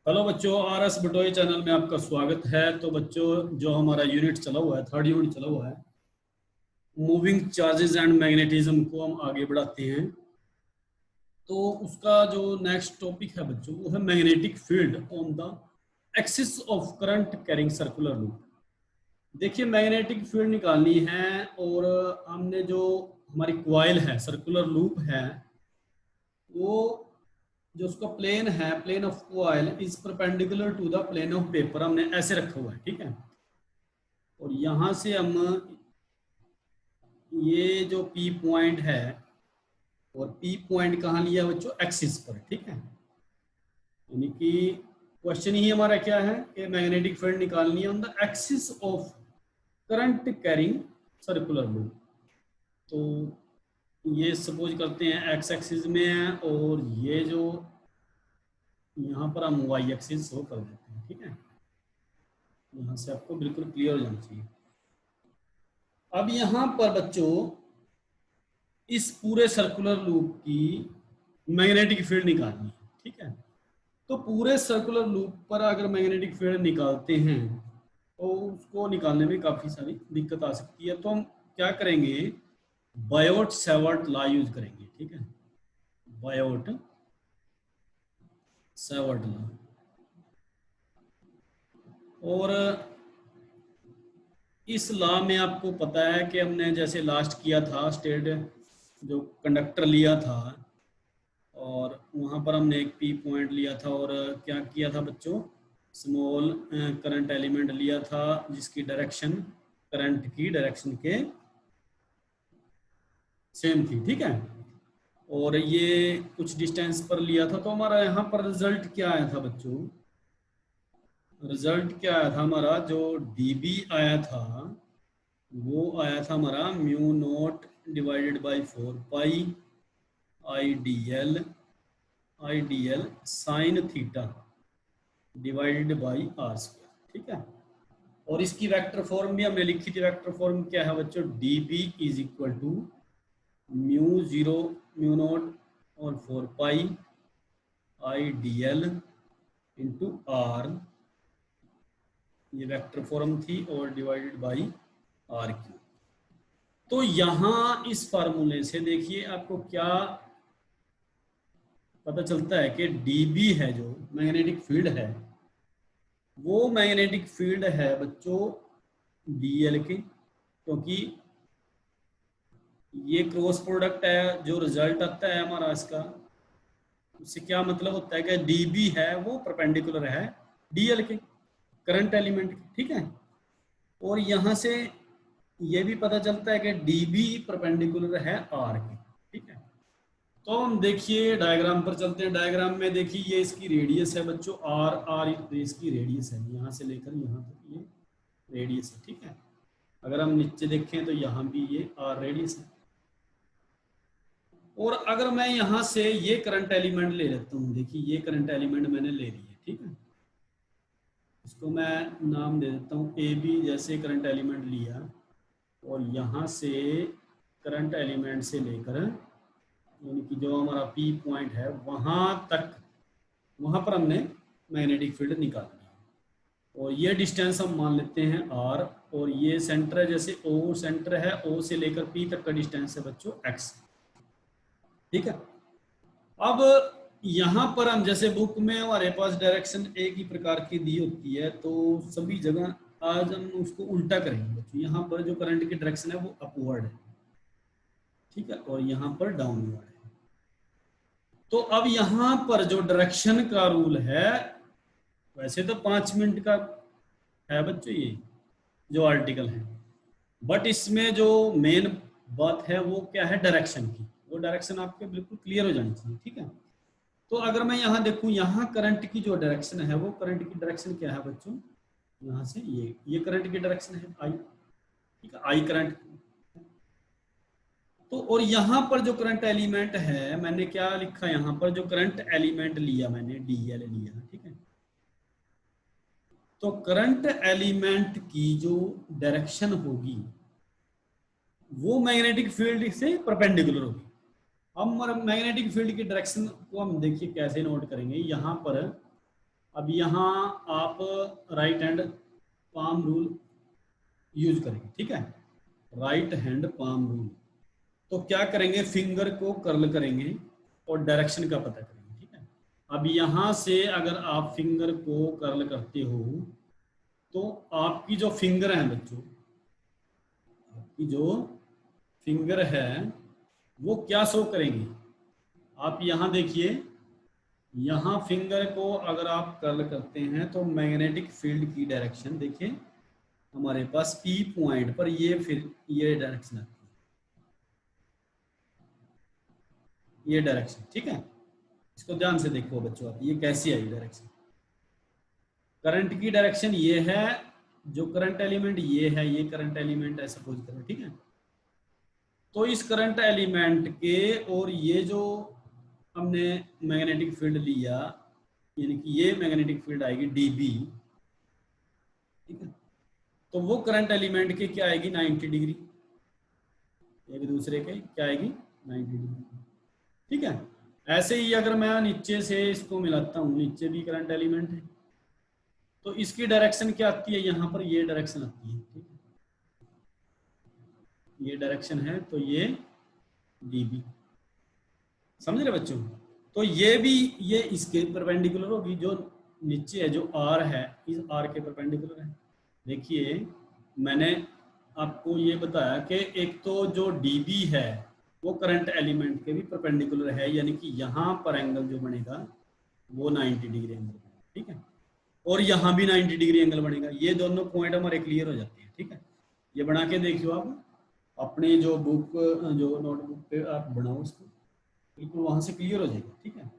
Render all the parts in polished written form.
Hello बच्चों, RS बटोई channel में आपका स्वागत है। तो बच्चों, जो हमारा यूनिट चला हुआ है, थर्ड यूनिट चला हुआ है, मूविंग चार्जेस एंड मैग्नेटिज्म को हम आगे बढ़ाते हैं। तो उसका जो नेक्स्ट टॉपिक है बच्चों, वो है magnetic field on the axis of current carrying circular loop. देखिए, मैग्नेटिक फील्ड निकालनी है और हमने जो हमारी क्वाइल है, सर्कुलर लूप है, वो जो उसका प्लेन है, plane of coil is perpendicular to the plane of paper, हमने ऐसे रखा हुआ है, ठीक है। और यहां से हम ये जो पी पॉइंट है, और पी पॉइंट कहाँ लिया बच्चों? एक्सिस पर, ठीक है। यानी कि क्वेश्चन ही हमारा क्या है कि मैग्नेटिक फील्ड निकालनी है on the axis of current carrying circular loop. तो ये सपोज करते हैं एक्स एक्सिस में है, और ये जो यहाँ पर हम वाई एक्सिस शो कर देते हैं, ठीक है। यहाँ से आपको बिल्कुल क्लियर हो जाना चाहिए। अब यहाँ पर बच्चों, इस पूरे सर्कुलर लूप की मैग्नेटिक फील्ड निकालनी है, ठीक है। तो पूरे सर्कुलर लूप पर अगर मैग्नेटिक फील्ड निकालते हैं तो उसको निकालने में काफ़ी सारी दिक्कत आ सकती है। तो हम क्या करेंगे? बायोट सेवर्ट लॉ यूज करेंगे, ठीक है। Biot Savart law. और इस लॉ में आपको पता है कि हमने जैसे लास्ट किया था, स्टेट जो कंडक्टर लिया था, और वहाँ पर हमने एक पी पॉइंट लिया था, और क्या किया था बच्चों? स्मॉल करंट एलिमेंट लिया था जिसकी डायरेक्शन करंट की डायरेक्शन के सेम थी, ठीक है। और ये कुछ डिस्टेंस पर लिया था। तो हमारा यहाँ पर रिजल्ट क्या आया था बच्चों? रिजल्ट क्या आया था हमारा? जो dB आया था वो आया था हमारा mu naught divided by 4 pi I D L sine theta divided by R square, ठीक है। और इसकी वेक्टर फॉर्म भी हमने लिखी थी। वेक्टर फॉर्म क्या है बच्चों? dB is equal to mu not और 4 pi I D L into R, ये वेक्टर फॉर्म थी, और डिवाइडेड बाई आर क्यू। तो यहाँ इस फार्मूले से देखिए आपको क्या पता चलता है कि dB है जो मैग्नेटिक फील्ड है, वो मैग्नेटिक फील्ड है बच्चों dl के, क्योंकि ये क्रॉस प्रोडक्ट है। जो रिजल्ट आता है हमारा इसका, उससे क्या मतलब होता है कि dB है वो परपेंडिकुलर है dl के, करंट एलिमेंट के, ठीक है। और यहाँ से ये भी पता चलता है कि dB परपेंडिकुलर है r के, ठीक है। तो हम देखिए डायग्राम पर चलते हैं। डायग्राम में देखिए ये इसकी रेडियस है बच्चों, आर इसकी रेडियस है, यहाँ से लेकर यहाँ तक ये रेडियस है, ठीक है। अगर हम नीचे देखें तो यहाँ भी ये आर रेडियस है। और अगर मैं यहाँ से ये करंट एलिमेंट ले लेता हूँ, देखिए ये करंट एलिमेंट मैंने ले लिया, ठीक है। इसको मैं नाम दे देता हूँ ए बी। जैसे करंट एलिमेंट लिया और यहाँ से करंट एलिमेंट से लेकर, यानी कि जो हमारा पी पॉइंट है वहाँ तक, वहाँ पर हमने मैग्नेटिक फील्ड निकालनी है। और ये डिस्टेंस हम मान लेते हैं आर, और ये सेंटर है, जैसे ओ सेंटर है, ओ से लेकर पी तक का डिस्टेंस है बच्चों एक्स, ठीक है। अब यहाँ पर हम जैसे बुक में हमारे पास डायरेक्शन एक ही प्रकार की दी होती है, तो सभी जगह आज हम उसको उल्टा करेंगे बच्चों। यहाँ पर जो करंट की डायरेक्शन है वो अपवर्ड है, ठीक है, और यहाँ पर डाउनवर्ड है। तो अब यहाँ पर जो डायरेक्शन का रूल है, वैसे तो 5 मिनट का है बच्चों ये जो आर्टिकल है, बट इसमें जो मेन बात है वो क्या है? डायरेक्शन की। वो डायरेक्शन आपके बिल्कुल क्लियर हो जानी चाहिए, ठीक है। तो अगर मैं यहाँ देखूँ, यहाँ करंट की जो डायरेक्शन है, वो करंट की डायरेक्शन क्या है बच्चों? यहाँ से ये करंट की डायरेक्शन है आई, ठीक है, आई करंट। तो और यहाँ पर जो करंट एलिमेंट है, मैंने क्या लिखा यहाँ पर? जो करंट एलिमेंट लिया मैंने डीएल लिया, ठीक है। तो करंट एलिमेंट की जो डायरेक्शन होगी वो मैग्नेटिक फील्ड से परपेंडिकुलर होगी। हम मैग्नेटिक फील्ड की डायरेक्शन को हम देखिए कैसे नोट करेंगे। यहाँ पर अब यहाँ आप right hand palm rule use करेंगे, ठीक है, राइट हैंड पाम रूल। तो क्या करेंगे, फिंगर को कर्ल करेंगे और डायरेक्शन का पता करेंगे, ठीक है। अब यहाँ से अगर आप फिंगर को कर्ल करते हो तो आपकी जो फिंगर है बच्चों, आपकी जो फिंगर है वो क्या शो करेंगे, आप यहाँ देखिए, यहाँ फिंगर को अगर आप कर्ल करते हैं तो मैग्नेटिक फील्ड की डायरेक्शन देखिए हमारे पास ई पॉइंट पर ये फिर ये डायरेक्शन आती है, ये डायरेक्शन, ठीक है। इसको ध्यान से देखो बच्चों आप, ये कैसी आई डायरेक्शन, करंट की डायरेक्शन ये है, जो करंट एलिमेंट ये है, ये करंट एलिमेंट है सपोज करो, ठीक है। तो इस करंट एलिमेंट के और ये जो हमने मैग्नेटिक फील्ड लिया, यानी कि ये मैग्नेटिक फील्ड आएगी डीबी, ठीक है। तो वो करंट एलिमेंट के क्या आएगी 90 डिग्री, एक दूसरे के क्या आएगी 90 डिग्री, ठीक है। ऐसे ही अगर मैं नीचे से इसको मिलाता हूँ, नीचे भी करंट एलिमेंट है, तो इसकी डायरेक्शन क्या आती है, यहाँ पर ये डायरेक्शन आती है, ठीक है, ये डायरेक्शन है, तो ये डीबी, समझ रहे बच्चों। तो ये भी ये इसके परपेंडिकुलर होगी, जो नीचे है जो आर है इस आर के परपेंडिकुलर है। देखिए मैंने आपको ये बताया कि एक तो जो डीबी है वो करंट एलिमेंट के भी परपेंडिकुलर है, यानी कि यहाँ पर एंगल जो बनेगा वो 90 डिग्री एंगल बनेगा, ठीक है, और यहाँ भी 90 डिग्री एंगल बनेगा। ये दोनों पॉइंट हमारे क्लियर हो जाते हैं, ठीक है। ये बना के देखियो आप अपने जो बुक जो नोटबुक पे आप बनाओ उसको, बिल्कुल वहां से क्लियर हो जाएगा, ठीक है।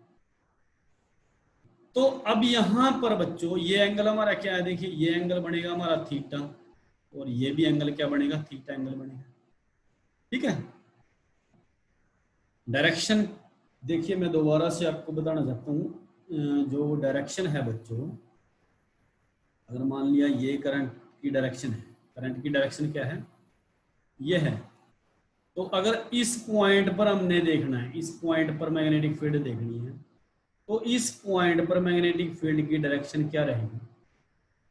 तो अब यहाँ पर बच्चों ये एंगल हमारा क्या है, देखिए ये एंगल बनेगा हमारा थीटा, और ये भी एंगल क्या बनेगा, थीटा एंगल बनेगा, ठीक है। डायरेक्शन देखिए मैं दोबारा से आपको बताना चाहता हूँ, जो डायरेक्शन है बच्चों, अगर मान लिया ये करंट की डायरेक्शन है, करंट की डायरेक्शन क्या है, ये है, तो अगर इस पॉइंट पर हमने देखना है, इस पॉइंट पर मैग्नेटिक फील्ड देखनी है, तो इस पॉइंट पर मैग्नेटिक फील्ड की डायरेक्शन क्या रहेगी,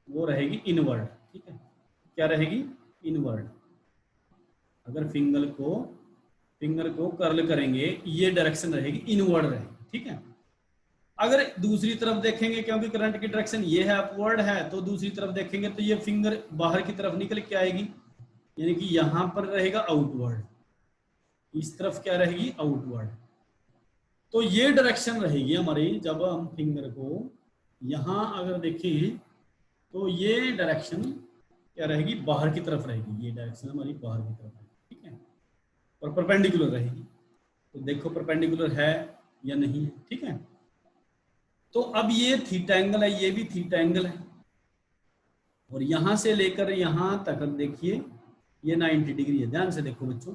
वो रहेगी इनवर्ड, ठीक है, क्या रहेगी इनवर्ड। अगर फिंगर को कर्ल करेंगे ये डायरेक्शन रहेगी इनवर्ड रहेगी, ठीक है। अगर दूसरी तरफ देखेंगे, क्योंकि करंट की डायरेक्शन ये है अपवर्ड है, तो दूसरी तरफ देखेंगे तो ये फिंगर बाहर की तरफ निकल के आएगी, यानी कि यहां पर रहेगा आउटवर्ड, इस तरफ क्या रहेगी आउटवर्ड। तो ये डायरेक्शन रहेगी हमारी, जब हम फिंगर को यहां अगर देखें तो ये डायरेक्शन क्या रहेगी, बाहर की तरफ रहेगी, ये डायरेक्शन हमारी बाहर की तरफ रहेगी, ठीक है, और परपेंडिकुलर रहेगी। तो देखो परपेंडिकुलर है या नहीं है, ठीक है। तो अब ये थीटा एंगल है, ये भी थीटा एंगल है, और यहां से लेकर यहां तक देखिए ये 90 डिग्री है। ध्यान से देखो बच्चों,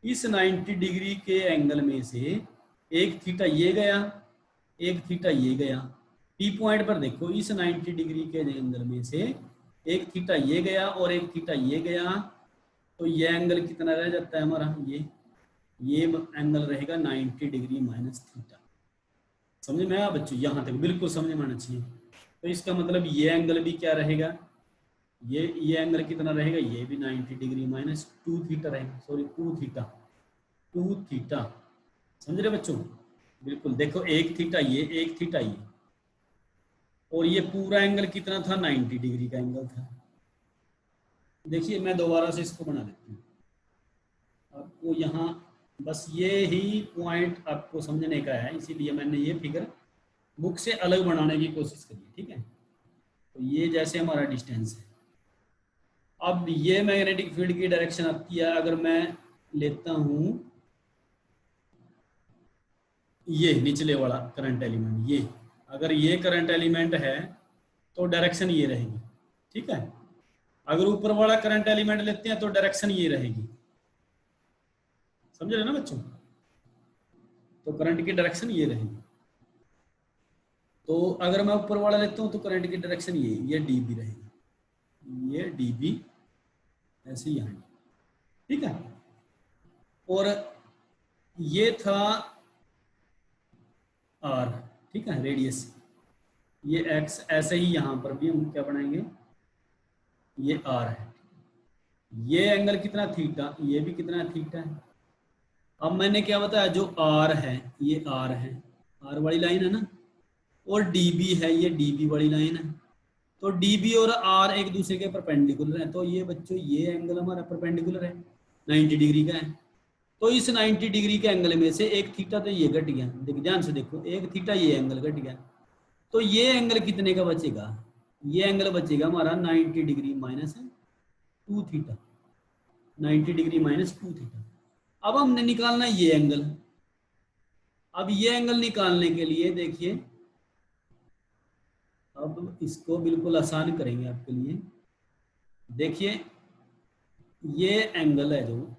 इस 90 डिग्री के एंगल में से एक थीटा ये गया, एक थीटा ये गया, पी पॉइंट पर देखो इस 90 डिग्री के एंगल में से एक थीटा ये गया और एक थीटा ये गया, तो ये एंगल कितना रह जाता है हमारा, ये एंगल रहेगा 90 डिग्री माइनस थीटा। समझ में आया बच्चों, यहाँ तक बिल्कुल समझ में आना चाहिए। तो इसका मतलब ये एंगल भी क्या रहेगा, ये एंगल कितना रहेगा, ये भी 90 डिग्री माइनस 2 थीटा रहेगा, सॉरी 2 थीटा, समझ रहे बच्चों। बिल्कुल देखो एक थीटा ये, एक थीटा ये, और ये पूरा एंगल कितना था 90 डिग्री का एंगल था। देखिए मैं दोबारा से इसको बना देता हूँ आपको, यहाँ बस ये ही पॉइंट आपको समझने का है, इसीलिए मैंने ये फिगर बुक से अलग बनाने की कोशिश करी, ठीक है। तो ये जैसे हमारा डिस्टेंस है, अब ये मैग्नेटिक फील्ड की डायरेक्शन आती है, अगर मैं लेता हूं ये निचले वाला करंट एलिमेंट, ये अगर ये करंट एलिमेंट है तो डायरेक्शन ये रहेगी, ठीक है। अगर ऊपर वाला करंट एलिमेंट लेते हैं तो डायरेक्शन ये रहेगी, समझ रहे ना बच्चों। तो करंट की डायरेक्शन ये रहेगी, तो अगर मैं ऊपर वाला लेता हूं तो करंट की डायरेक्शन ये डीबी रहेगी, ये डीबी ऐसे ही आएंगे, ठीक है। और ये था आर, ठीक है, रेडियस, ये x, ऐसे ही यहाँ पर भी हम क्या बनाएंगे, ये r है। ये एंगल कितना थीटा, ये भी कितना थीटा है। अब मैंने क्या बताया, जो r है ये r है, r वाली लाइन है ना, और db है, ये db वाली लाइन है। तो db और r एक दूसरे के परपेंडिकुलर है, तो ये बच्चों ये एंगल हमारा परपेंडिकुलर है, 90 डिग्री का है। तो इस 90 डिग्री के एंगल में से एक थीटा तो ये घट गया, ध्यान से देखो, एक थीटा ये एंगल घट गया। तो ये एंगल कितने का बचेगा, ये एंगल बचेगा हमारा 90 degree minus 2 theta, 90 degree minus 2 theta. अब हमने निकालना ये एंगल। अब ये एंगल निकालने के लिए देखिए, अब इसको बिल्कुल आसान करेंगे आपके लिए। देखिए ये एंगल है जो,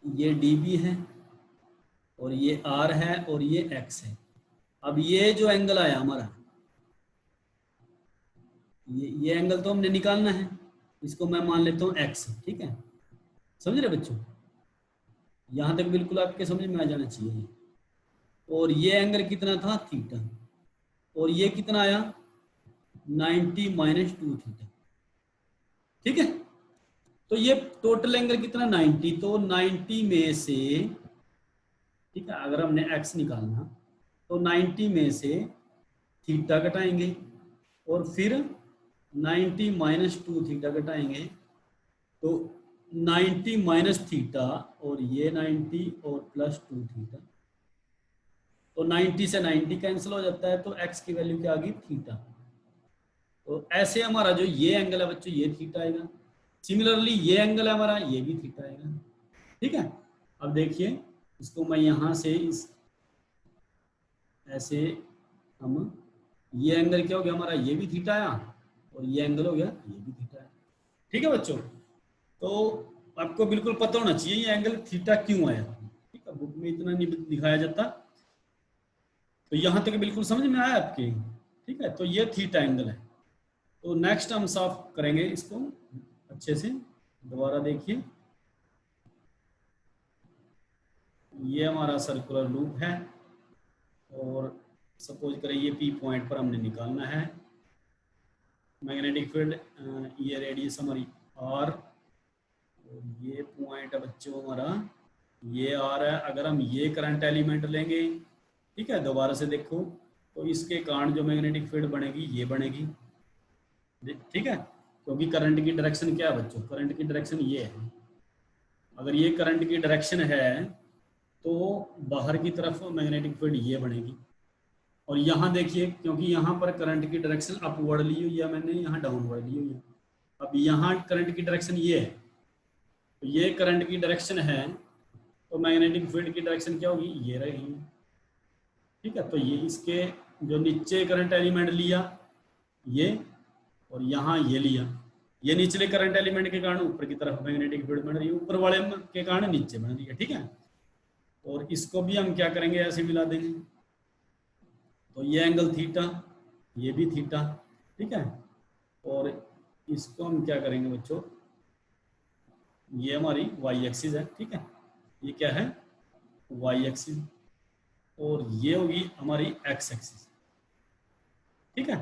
ये dB है और ये r है और ये x है। अब ये जो एंगल आया हमारा, ये एंगल तो हमने निकालना है, इसको मैं मान लेता हूँ x, ठीक है, समझ रहे बच्चों, यहाँ तक बिल्कुल आपके समझ में आ जाना चाहिए। और ये एंगल कितना था, थीटा, और ये कितना आया 90 माइनस 2 थीटा, ठीक है। तो ये टोटल एंगल कितना 90, तो 90 में से, ठीक है, अगर हमने x निकालना तो 90 में से थीटा घटाएंगे और फिर 90 माइनस 2 थीटा घटाएंगे, तो 90 माइनस थीटा और ये 90 और प्लस 2 थीटा, तो 90 से 90 कैंसिल हो जाता है, तो x की वैल्यू क्या आ गई, थीटा। तो ऐसे हमारा जो ये एंगल है बच्चों, ये थीटा आएगा। सिमिलरली ये एंगल है हमारा, ये भी थीटा आएगा, ठीक है। अब देखिए इसको मैं यहाँ से इस ऐसे, हम ये एंगल क्या हो गया हमारा, ये भी थीटा आया, और ये एंगल हो गया ये भी थीटा है, ठीक है बच्चों। तो आपको बिल्कुल पता होना चाहिए ये एंगल थीटा क्यों आया, ठीक है, बुक में इतना नहीं दिखाया जाता। तो यहाँ तक बिल्कुल समझ में आया आपके, ठीक है। तो ये थीटा एंगल है। तो नेक्स्ट हम साफ करेंगे इसको अच्छे से, दोबारा देखिए, ये हमारा सर्कुलर लूप है और सपोज करें ये पी पॉइंट पर हमने निकालना है मैग्नेटिक फील्ड, ये रेडियस हमारी आर, और ये पॉइंट है बच्चों हमारा ये आर है। अगर हम ये करंट एलिमेंट लेंगे, ठीक है, दोबारा से देखो, तो इसके कारण जो मैग्नेटिक फील्ड बनेगी ये बनेगी, ठीक है, क्योंकि करंट की डायरेक्शन क्या है बच्चों, करंट की डायरेक्शन ये है। अगर ये करंट की डायरेक्शन है तो बाहर की तरफ मैग्नेटिक फील्ड ये बनेगी। और यहाँ देखिए, क्योंकि यहाँ पर करंट की डायरेक्शन अपवर्ड ली हुई है मैंने, यहाँ डाउनवर्ड ली हुई है। अब यहाँ करंट की डायरेक्शन ये है, तो ये करंट की डायरेक्शन है, तो मैग्नेटिक फील्ड की डायरेक्शन क्या होगी, ये रहेगी, ठीक है। तो ये इसके जो नीचे करंट एलिमेंट लिया ये, और यहाँ ये लिया, ये निचले करंट एलिमेंट के कारण ऊपर की तरफ मैग्नेटिक फील्ड बन रही है, ऊपर वाले के कारण नीचे बन रही है, ठीक है। और इसको भी हम क्या करेंगे, ऐसे मिला देंगे, तो ये एंगल थीटा, ये भी थीटा, ठीक है। और इसको हम क्या करेंगे बच्चों, ये हमारी वाई एक्सिस है, ठीक है, ये क्या है वाई एक्सिस, और ये होगी हमारी एक्स एक्सिस, ठीक है।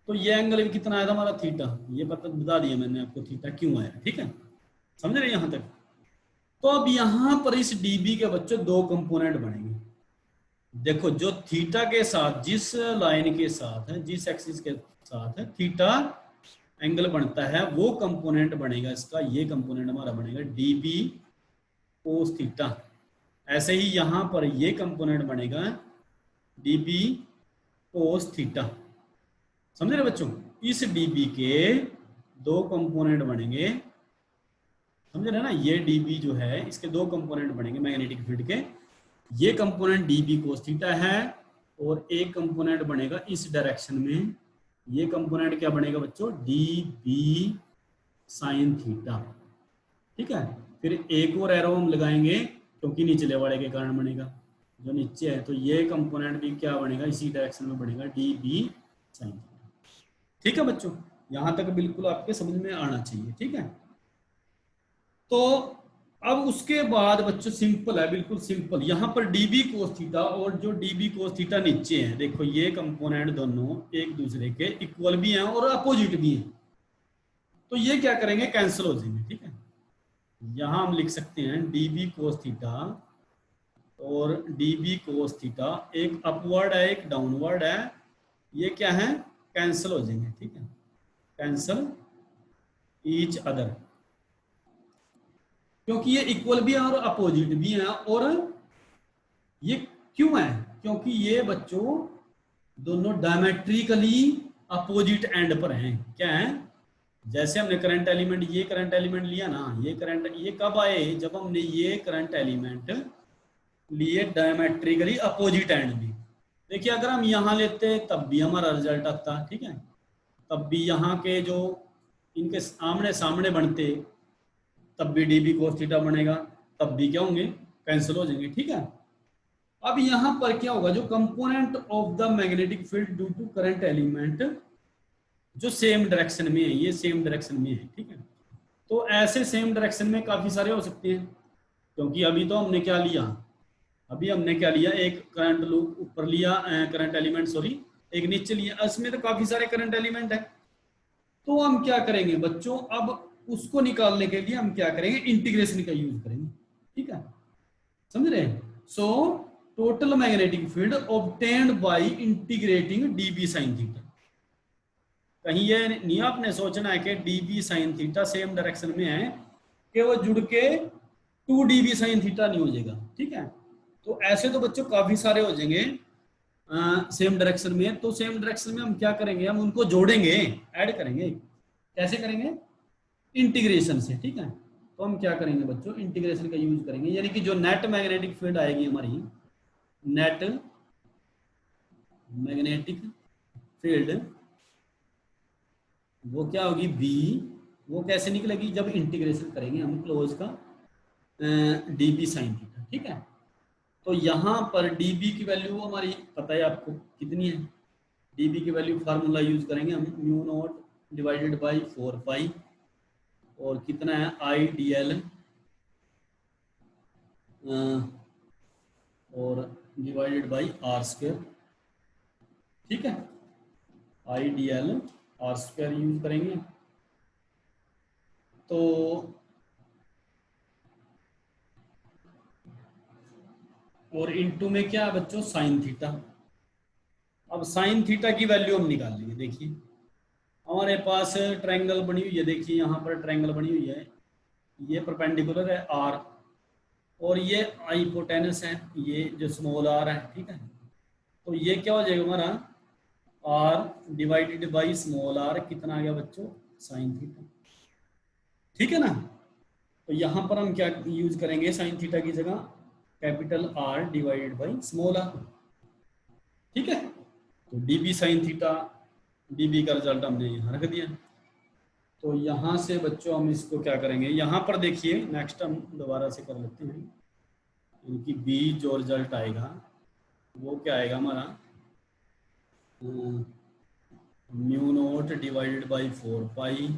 तो ये एंगल भी कितना आया था हमारा, थीटा, ये बता दिया मैंने आपको थीटा क्यों आया, ठीक है, समझ रहे यहां तक। तो अब यहां पर इस डीबी के बच्चों दो कंपोनेंट बनेंगे। देखो जो थीटा के साथ, जिस लाइन के साथ है, जिस एक्सिस के साथ है थीटा एंगल बनता है, वो कंपोनेंट बनेगा इसका, ये कंपोनेंट हमारा बनेगा डीबी कोस थीटा। ऐसे ही यहां पर ये कंपोनेंट बनेगा डीबी कोस थीटा, समझ रहे बच्चों। इस डीबी के दो कंपोनेंट बनेंगे, समझ रहे ना, ये डीबी जो है इसके दो कंपोनेंट बनेंगे मैग्नेटिक फील्ड के, ये कंपोनेंट डीबी कोस थीटा है, और एक कंपोनेंट बनेगा इस डायरेक्शन में, ये कंपोनेंट क्या बनेगा बच्चों, डीबी साइन थीटा, ठीक है। फिर एक और एरो हम लगाएंगे क्योंकि निचले वाले के कारण बनेगा, जो नीचे है, तो ये कंपोनेंट भी क्या बनेगा, इसी डायरेक्शन में बनेगा डीबी साइन थीटा, ठीक है बच्चों। यहां तक बिल्कुल आपके समझ में आना चाहिए, ठीक है। तो अब उसके बाद बच्चों सिंपल है, बिल्कुल सिंपल। यहाँ पर डीबी कोस थीटा और जो डीबी कोस थीटा नीचे है, देखो ये कंपोनेंट दोनों एक दूसरे के इक्वल भी हैं और अपोजिट भी हैं, तो ये क्या करेंगे, कैंसिल हो जाएंगे, ठीक है। यहाँ हम लिख सकते हैं डीबी कोस थीटा और डीबी कोस थीटा, एक अपवर्ड है एक डाउनवर्ड है, ये क्या है, कैंसिल हो जाएंगे, ठीक है, कैंसिल ईच अदर, क्योंकि ये इक्वल भी है और अपोजिट भी है। और ये क्यों है, क्योंकि ये बच्चों दोनों डायमेट्रिकली अपोजिट एंड पर हैं। क्या है, जैसे हमने करंट एलिमेंट, ये करंट एलिमेंट लिया ना, ये करंट, ये कब आए, जब हमने ये करंट एलिमेंट लिए डायमेट्रिकली अपोजिट एंड भी। देखिए अगर हम यहाँ लेते तब भी हमारा रिजल्ट आता, ठीक है, तब भी यहाँ के जो इनके आमने सामने बनते तब भी डीबी कोस थीटा बनेगा, तब भी क्या होंगे, कैंसिल हो जाएंगे, ठीक है। अब यहां पर क्या होगा, जो component of the magnetic field due to current element जो सेम डायरेक्शन में है, ये सेम डायरेक्शन में है, ठीक है। तो ऐसे सेम डायरेक्शन में काफी सारे हो सकते हैं, क्योंकि अभी तो हमने क्या लिया, अभी हमने क्या लिया, एक करंट लूप ऊपर लिया, करंट एलिमेंट सॉरी, एक नीचे लिया, इसमें तो काफी सारे करंट एलिमेंट है। तो हम क्या करेंगे बच्चों, अब उसको निकालने के लिए हम क्या करेंगे, इंटीग्रेशन का यूज करेंगे, ठीक है, समझ रहे हैं। So total magnetic field obtained by integrating dB sine theta. कहीं ये नहीं आपने सोचना है कि dB sine theta same direction में है कि वो जुड़ के 2 डीबी साइन थीटा नहीं हो जाएगा, ठीक है। तो ऐसे तो बच्चों काफी सारे हो जाएंगे सेम डायरेक्शन में। तो सेम डायरेक्शन में हम क्या करेंगे, हम उनको जोड़ेंगे, ऐड करेंगे। कैसे करेंगे, इंटीग्रेशन से, ठीक है। तो हम क्या करेंगे बच्चों, इंटीग्रेशन का यूज करेंगे, यानी कि जो नेट मैग्नेटिक फील्ड आएगी हमारी, नेट मैग्नेटिक फील्ड वो क्या होगी, बी, वो कैसे निकलेगी, जब इंटीग्रेशन करेंगे हम क्लोज का डीबी साइन थीटा, ठीक है। तो यहाँ पर डीबी की वैल्यू हमारी पता है आपको कितनी है, डीबी की वैल्यू फार्मूला यूज करेंगे हम, म्यू नॉट डिवाइडेड बाई 4 पाई, और कितना है आई डी एल और डिवाइडेड बाई आर स्क्वायर, ठीक है, आई D L R square use करेंगे। तो और इनटू में क्या है बच्चों, साइन थीटा। अब साइन थीटा की वैल्यू हम निकाल लेंगे। देखिए हमारे पास ट्रायंगल बनी हुई है, देखिए यहाँ पर ट्रायंगल बनी हुई है, ये परपेंडिकुलर है आर, और ये हाइपोटेनस है, ये जो स्मॉल आर है, ठीक है। तो ये क्या हो जाएगा हमारा, R divided by small R, कितना आ गया बच्चों, साइन थीटा, ठीक है ना। तो यहाँ पर हम क्या यूज करेंगे, साइन थीटा की जगह capital R divided by small R, ठीक है। तो डीबी साइन थीटा, डीबी का रिजल्ट हमने यहाँ रख दिया। तो यहाँ से बच्चों हम इसको क्या करेंगे, यहाँ पर देखिए नेक्स्ट हम दोबारा से कर लेते हैं, इनकी बी जो रिजल्ट आएगा वो क्या आएगा हमारा, mu naught divided by 4 pi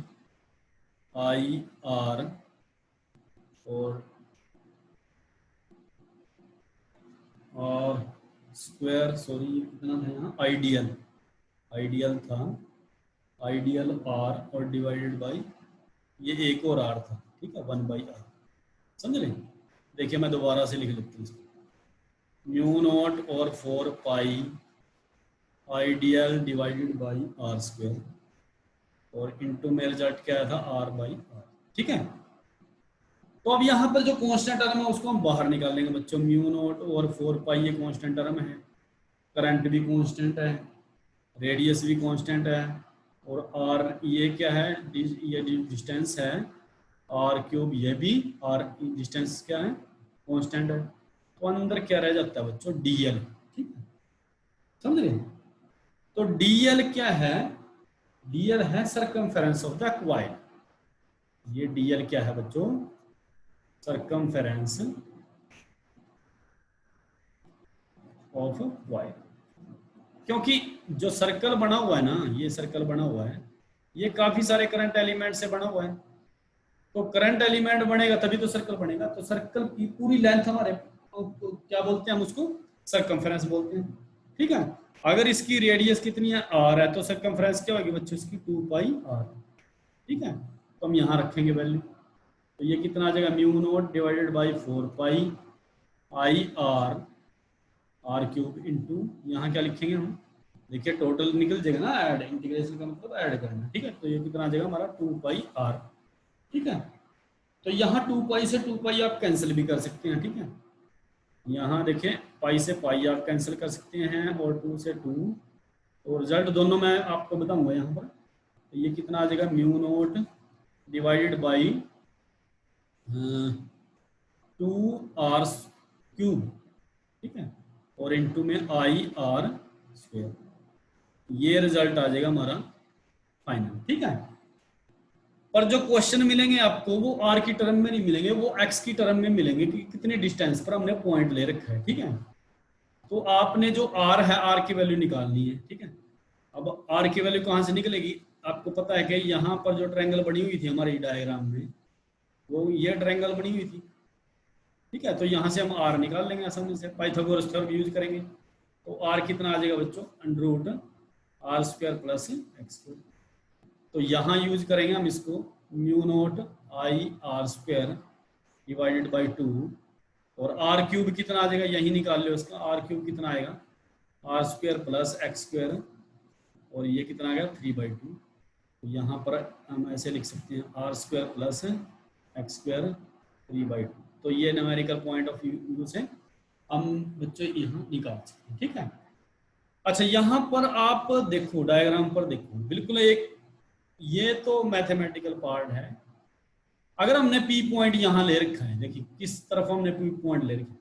I R और स्क्वायर, सॉरी कितना था यहाँ, आइडियल, आइडियल था, आइडियल आर और डिवाइडेड बाई ये एक और आर था, ठीक है, 1 बाई आर, समझ रहे। देखिए मैं दोबारा से लिख लेता हूँ, म्यू नॉट और 4 pi ideal divided by R square, और इनटू में रिजल्ट क्या आया था, आर बाई आर, ठीक है। तो अब यहाँ पर जो कांस्टेंट टर्म है उसको हम बाहर निकाल लेंगे बच्चों, म्यू नॉट और 4 पाई ये कांस्टेंट टर्म है, करंट भी कांस्टेंट है, रेडियस भी कांस्टेंट है, और आर ये क्या है, ये डिस्टेंस है, आर क्यूब ये भी, आर डिस्टेंस क्या है, कांस्टेंट है। तो अंदर क्या रह जाता है बच्चों, डीएल, ठीक है, समझ रहे। तो डीएल क्या है, डीएल है सर्कमफेरेंस ऑफ द कॉइल, ये डीएल क्या है बच्चों, सर्कमफेरेंस ऑफ कॉइल। क्योंकि जो सर्कल बना हुआ है ना, ये सर्कल बना हुआ है, ये काफी सारे करंट एलिमेंट से बना हुआ है, तो करंट एलिमेंट बनेगा तभी तो सर्कल बनेगा। तो सर्कल की पूरी लेंथ हमारे क्या बोलते हैं, हम उसको सरकमफेरेंस बोलते हैं। ठीक है, अगर इसकी रेडियस कितनी है, r है, तो सरकमफेरेंस क्या होगी बच्चों, इसकी 2 पाई r। ठीक है, तो हम यहाँ रखेंगे वैल्यू, तो ये कितना आ जाएगा, mu naught divided by 4 pi I R cube into, यहाँ क्या लिखेंगे हम, देखिए टोटल निकल जाएगा ना, ऐड, इंटीग्रेशन का मतलब ऐड करना। ठीक है, तो ये कितना आ जाएगा हमारा 2 पाई r। ठीक है, तो यहाँ 2 पाई से 2 पाई आप कैंसिल भी कर सकते हैं। ठीक है, यहाँ देखें पाई से पाई आप कैंसिल कर सकते हैं और 2 से 2, तो रिजल्ट दोनों मैं आपको बताऊंगा यहाँ पर। तो ये कितना आ जाएगा, mu naught divided by 2r cube. ठीक है, और इनटू में आई आर स्क्वायर, ये रिजल्ट आ जाएगा हमारा फाइनल। ठीक है, पर जो क्वेश्चन मिलेंगे आपको वो आर की टर्म में नहीं मिलेंगे, वो एक्स की टर्म में मिलेंगे कि कितने डिस्टेंस पर हमने पॉइंट ले रखा है। ठीक है, तो आपने जो आर है, आर की वैल्यू निकालनी है। ठीक है, अब आर की वैल्यू कहाँ से निकलेगी, आपको पता है कि यहाँ पर जो ट्रायंगल बनी हुई थी हमारी डायग्राम में, वो ये ट्रायंगल बनी हुई थी। ठीक है, तो यहाँ से हम आर निकाल लेंगे आसानी से, पाइथागोरस थ्योरम यूज करेंगे। तो आर कितना आ जाएगा बच्चों, under root R square plus X square. तो यहाँ यूज करेंगे हम इसको, mu naught I R square divided by 2, और आर क्यूब कितना आ जाएगा, यही निकाल लो उसका, आर क्यूब कितना आएगा, R square plus X square, और ये कितना आ गया 3/2। तो यहाँ पर हम ऐसे लिख सकते हैं, R square plus X square 3/2। तो ये न्यूमेरिकल पॉइंट ऑफ व्यू से हम बच्चों यहाँ निकाल सकते हैं। ठीक है, अच्छा यहाँ पर आप देखो, डायग्राम पर देखो, बिल्कुल एक, ये तो मैथमेटिकल पार्ट है। अगर हमने पी पॉइंट यहां ले रखा है, देखिए किस तरफ हमने पी पॉइंट ले रखा है,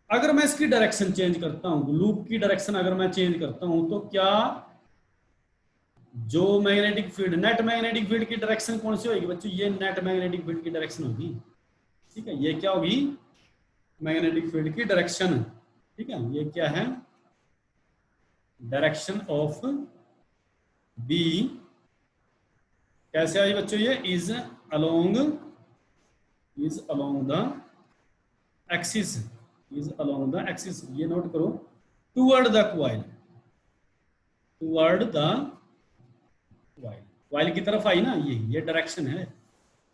अगर मैं इसकी डायरेक्शन चेंज करता हूं, लूप की डायरेक्शन अगर मैं चेंज करता हूं, तो क्या जो magnetic field, net magnetic field की डायरेक्शन कौन सी होगी बच्चों, ये नेट मैग्नेटिक फील्ड की डायरेक्शन होगी। ठीक है, ये क्या होगी, मैग्नेटिक फील्ड की डायरेक्शन। ठीक है, ये क्या है, डायरेक्शन ऑफ बी कैसे आई बच्चों, ये is along the axis, is along the axis, ये नोट करो, toward the coil, toward the coil, coil की तरफ आई ना, ये डायरेक्शन है,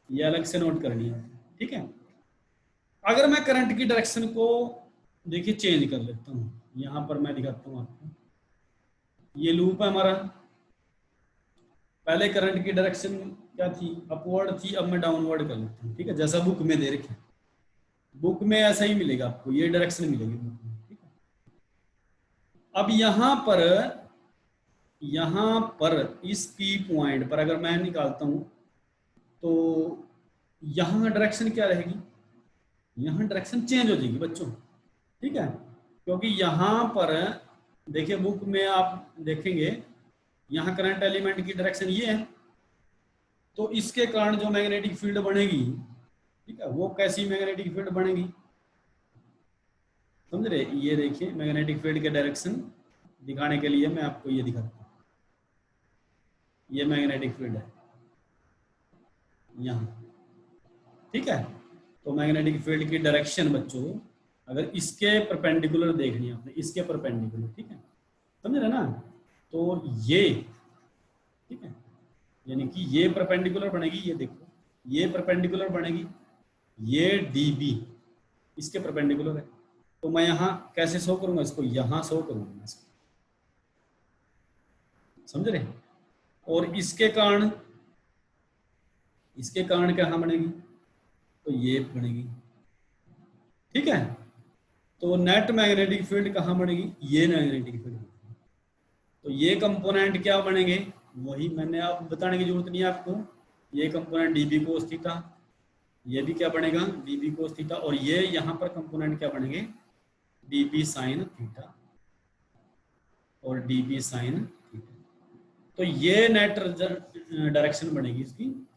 ये अलग से नोट करनी है। ठीक है, अगर मैं करंट की डायरेक्शन को देखिए चेंज कर लेता हूं, यहां पर मैं दिखाता हूं आपको, ये लूप है हमारा, पहले करंट की डायरेक्शन क्या थी, अपवर्ड थी, अब मैं डाउनवर्ड कर लेता हूँ। ठीक है, जैसा बुक में दे रखे, बुक में ऐसा ही मिलेगा आपको, ये डायरेक्शन मिलेगी बुक में। ठीक है, अब यहाँ पर इस पी पॉइंट पर अगर मैं निकालता हूँ, तो यहाँ डायरेक्शन क्या रहेगी, यहाँ डायरेक्शन चेंज हो जाएगी बच्चों। ठीक है, क्योंकि यहाँ पर देखिए बुक में आप देखेंगे, यहाँ करंट एलिमेंट की डायरेक्शन ये है, तो इसके कारण जो मैग्नेटिक फील्ड बनेगी, ठीक है, वो कैसी मैग्नेटिक फील्ड बनेगी, समझ रहे, ये देखिए मैग्नेटिक फील्ड के डायरेक्शन दिखाने के लिए मैं आपको ये दिखाता हूँ, ये मैग्नेटिक फील्ड है यहाँ। ठीक है, तो मैग्नेटिक फील्ड की डायरेक्शन बच्चों, अगर इसके परपेंडिकुलर देखनी है आपने, इसके परपेंडिकुलर, ठीक है, समझ रहे ना, तो ये, ठीक है, यानी कि ये परपेंडिकुलर बनेगी, ये देखो ये परपेंडिकुलर बनेगी, ये डीबी इसके परपेंडिकुलर है, तो मैं यहाँ कैसे शो करूंगा इसको, यहाँ शो करूंगा इसको, समझ रहे, और इसके कारण कहाँ बनेगी, तो ये बनेगी। ठीक है, तो नेट मैग्नेटिक फील्ड कहाँ बनेगी, ये मैग्नेटिक फील्ड, तो ये कंपोनेंट क्या बनेंगे, वही मैंने आप बताने की जरूरत नहीं है आपको, ये कंपोनेंट डीबी कोस थीटा, ये भी क्या बनेगा डीबी कोस थीटा, और ये यहाँ पर कंपोनेंट क्या बनेंगे, डीबी साइन थीटा और डीबी साइन थीटा। तो ये नेट डायरेक्शन बनेगी इसकी,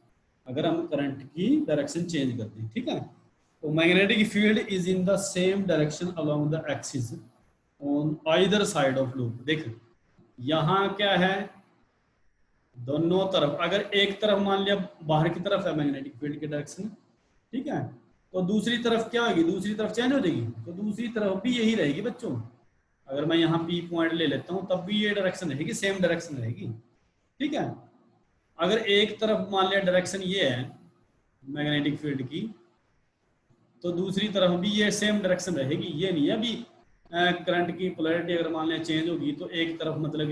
अगर हम करंट की डायरेक्शन चेंज करते हैं। ठीक है, तो magnetic field is in the same direction along the axis on either side of loop. देख यहाँ क्या है, दोनों तरफ, अगर एक तरफ मान लिया बाहर की तरफ है मैग्नेटिक फील्ड की डायरेक्शन, ठीक है, तो दूसरी तरफ क्या होगी, दूसरी तरफ चेंज हो जाएगी, तो दूसरी तरफ भी यही रहेगी बच्चों। अगर मैं यहाँ पी पॉइंट ले लेता हूँ तब भी ये डायरेक्शन रहेगी, सेम डायरेक्शन रहेगी, ठीक है। अगर एक तरफ मान लिया डायरेक्शन ये है मैग्नेटिक फील्ड की, तो दूसरी तरफ भी ये सेम डायरेक्शन रहेगी। ये नहीं है अभी करंट की पोलैरिटी अगर मान लिया चेंज होगी तो एक तरफ मतलब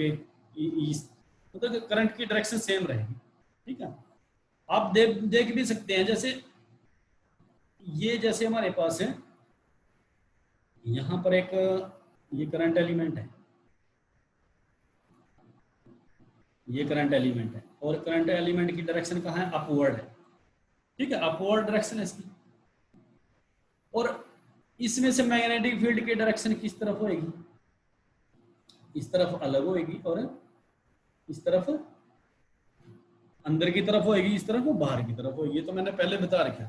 मतलब करंट की डायरेक्शन सेम रहेगी, ठीक है। आप देख भी सकते हैं, जैसे ये जैसे हमारे पास है यहाँ पर एक ये करंट एलिमेंट है, ये करंट एलिमेंट है, और करंट एलिमेंट की डायरेक्शन कहाँ है, अपवर्ड है, ठीक है, अपवर्ड डायरेक्शन है इसकी। और इसमें से मैग्नेटिक फील्ड की डायरेक्शन किस तरफ होएगी, इस तरफ अलग होएगी, और इस तरफ अंदर की तरफ होएगी, इस तरफ वो बाहर की तरफ होएगी। ये तो मैंने पहले बता रखा,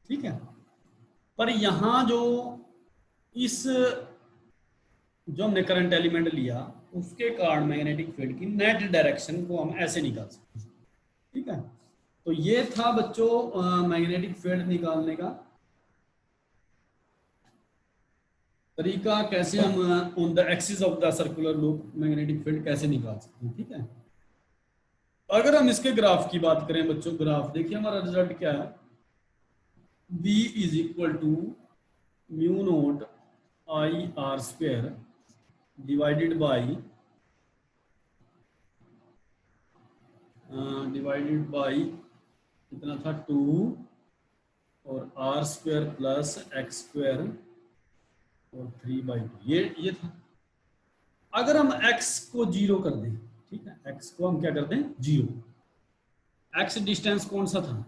ठीक है। पर यहाँ जो हमने करंट एलिमेंट लिया उसके कारण मैग्नेटिक फील्ड की नेट डायरेक्शन को हम ऐसे निकाल सकते हैं, ठीक है। तो ये था बच्चों मैग्नेटिक फील्ड निकालने का तरीका, कैसे हम on the axis of the circular loop magnetic field कैसे निकाल सकते हैं, ठीक है। अगर हम इसके ग्राफ की बात करें बच्चों, ग्राफ देखिए हमारा रिजल्ट क्या है, V is equal to mu naught I R square divided by कितना था 2 और R square plus X square और 3/2, ये था। अगर हम x को 0 कर दें, ठीक है, x को हम क्या कर दें 0, x डिस्टेंस कौन सा था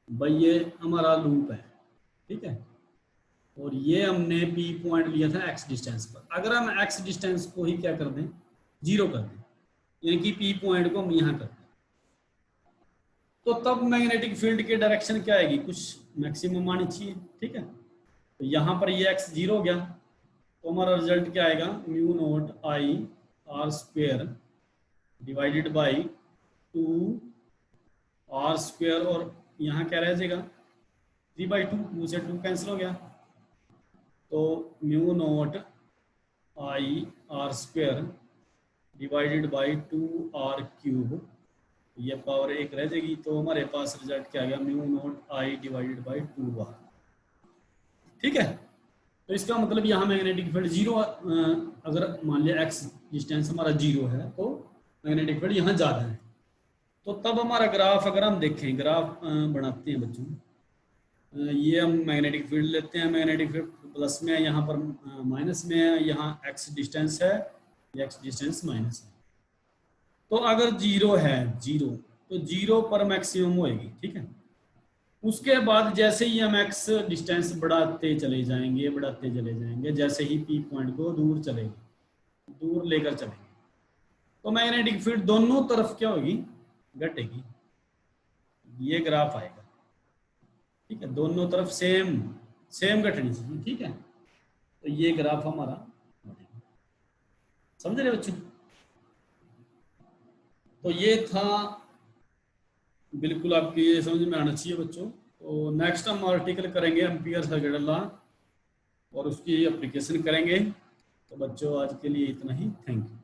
भाई, ये हमारा लूप है, ठीक है, और ये हमने P पॉइंट लिया था x डिस्टेंस पर। अगर हम x डिस्टेंस को ही क्या कर दें 0 कर दें, यानी कि P पॉइंट को हम यहाँ कर दें, तो तब मैग्नेटिक फील्ड की डायरेक्शन क्या आएगी, कुछ मैक्सिमम आनी चाहिए, ठीक है। तो यहाँ पर ये x 0 हो गया, तो हमारा रिजल्ट क्या आएगा, mu naught I R square divided by 2 R square, और यहाँ क्या रह जाएगा 3/2, 2 से 2 कैंसिल हो गया, तो mu naught I R square divided by 2r cube, ये पावर 1 रह जाएगी। तो हमारे पास रिजल्ट क्या आ गया, mu naught I divided by 2r, ठीक है। तो इसका मतलब यहाँ मैग्नेटिक फील्ड 0, अगर मान लिया x डिस्टेंस हमारा 0 है तो मैग्नेटिक फील्ड यहाँ ज़्यादा है। तो तब हमारा ग्राफ अगर हम देखें, ग्राफ बनाते हैं बच्चों, ये हम मैग्नेटिक फील्ड लेते हैं, मैग्नेटिक फील्ड प्लस में है, यहाँ पर माइनस में है, यहाँ x डिस्टेंस है, x डिस्टेंस माइनस है। तो अगर 0 है, 0 तो 0 पर मैक्सिमम होएगी, ठीक है। उसके बाद जैसे ही हम x डिस्टेंस बढ़ाते चले जाएंगे, जैसे ही P पॉइंट को दूर लेकर चलेंगे, तो मैग्नेटिक फील्ड दोनों तरफ क्या होगी, घटेगी। ये ग्राफ आएगा, ठीक है, दोनों तरफ सेम घटनी चाहिए, ठीक है। तो ये ग्राफ हमारा बनेगा, समझ रहे बच्चों। तो ये था, बिल्कुल आपकी ये समझ में आना चाहिए बच्चों। तो नेक्स्ट हम आर्टिकल करेंगे एम्पियर सर्किट लॉ और उसकी एप्लीकेशन करेंगे। तो बच्चों आज के लिए इतना ही, थैंक यू।